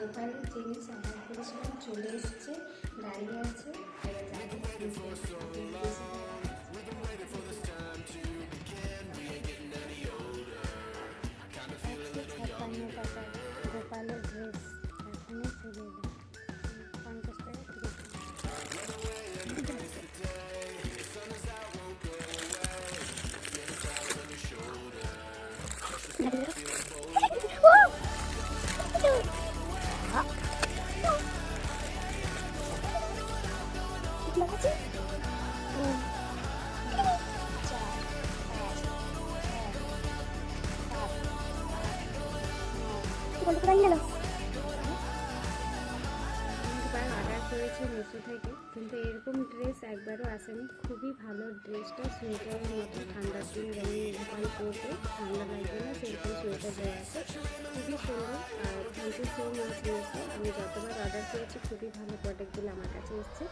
গোপালের জিনিস অর্ডার করেছিলাম, চলে এসছে, দাঁড়িয়ে আছে। এবার যাবো গোপালের ড্রেস এখনই চলে এলো 50 টাকা অর্ডার করেছি মিশো থেকে, কিন্তু এরকম ড্রেস একবারও আসেনি। খুবই ভালো ড্রেসটা, সোয়েটারের মতো, ঠান্ডার দিন যেমন গোপাল পরবে ঠান্ডা লাগবে না সেরকম সোয়েটার দেওয়া আছে, খুবই সুন্দর। আর 26 মাস নিয়েছে। আমি যতবার অর্ডার করেছি খুবই ভালো প্রোডাক্টগুলো আমার কাছে এসছে।